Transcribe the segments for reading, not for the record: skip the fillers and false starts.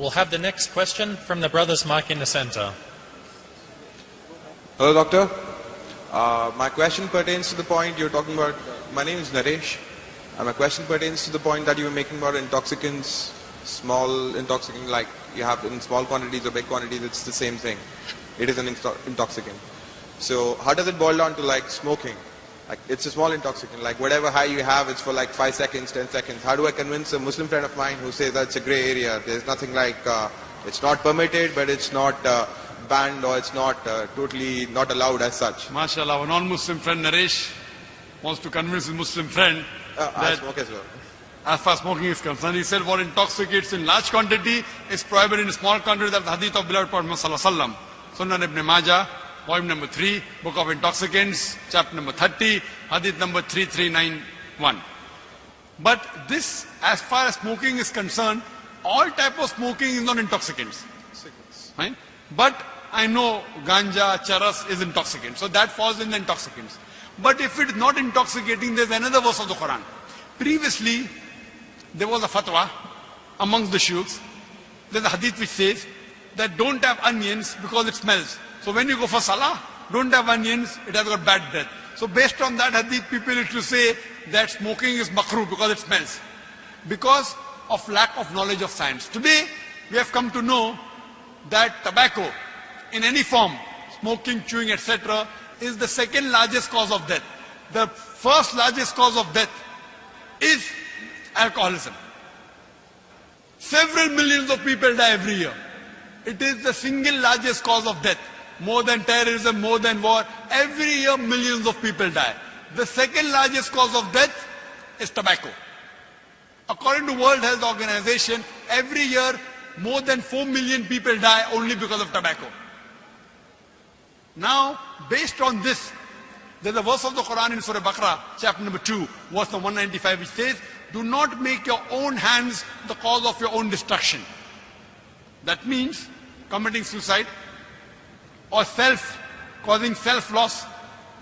We'll have the next question from the brothers Mike in the center. Hello, doctor. My question pertains to the point you're talking about. My name is Naresh. My question pertains to the point that you were making about intoxicants, small intoxicant, like you have in small quantities or big quantities, it's the same thing. It is an intoxicant. So how does it boil down to like smoking? Like it's a small intoxicant, like whatever high you have, it's for like 5 seconds, 10 seconds. How do I convince a Muslim friend of mine who says that's a grey area? There's nothing like, it's not permitted, but it's not banned, or it's not totally not allowed as such. MashaAllah, a non-Muslim friend, Naresh, wants to convince his Muslim friend I that smoke as well. as far as smoking is concerned, he said what intoxicates in large quantity is prohibited in small quantity. That's the hadith of beloved Prophet Muhammad Sallallahu Alaihi Wasallam. Sunan Ibn Majah, volume number 3, book of intoxicants, chapter number 30, hadith number 3391. But this, as far as smoking is concerned, all type of smoking is not intoxicants. Right? But I know ganja, charas is intoxicant, so that falls in the intoxicants. But if it is not intoxicating, there is another verse of the Quran. Previously, there was a fatwa amongst the shuyukhs. There is a hadith which says that don't have onions because it smells. So when you go for salah, don't have onions, it has got bad breath. So based on that hadith, people used to say that smoking is makruh because it smells. Because of lack of knowledge of science. Today, we have come to know that tobacco, in any form, smoking, chewing, etc., is the second largest cause of death. The first largest cause of death is alcoholism. Several millions of people die every year. It is the single largest cause of death. More than terrorism, more than war. Every year millions of people die. The second largest cause of death is tobacco. According to World Health Organization, every year more than 4 million people die only because of tobacco. Now, based on this, there's a verse of the Quran in Surah Baqarah, chapter number 2, verse number 195, which says, do not make your own hands the cause of your own destruction. That means committing suicide or causing self-loss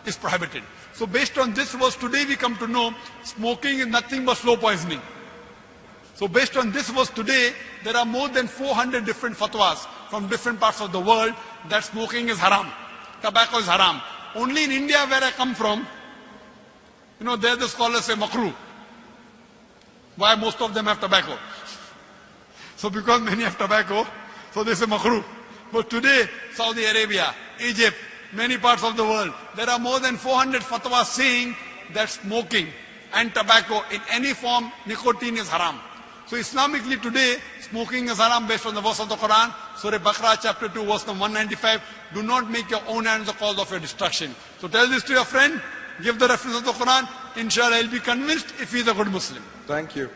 is prohibited. So based on this verse, today we come to know smoking is nothing but slow poisoning. So based on this verse today, there are more than 400 different fatwas from different parts of the world that smoking is haram. Tobacco is haram. Only in India, where I come from, there the scholars say makruh. Why? Most of them have tobacco. So because many have tobacco, so they say makruh. But today, Saudi Arabia, Egypt, many parts of the world, there are more than 400 fatwas saying that smoking and tobacco in any form, nicotine is haram. So Islamically today, smoking is haram based on the verse of the Quran, Surah Baqarah chapter 2, verse number 195. Do not make your own hands the cause of your destruction. So tell this to your friend, give the reference of the Quran, inshallah he'll be convinced if he's a good Muslim. Thank you.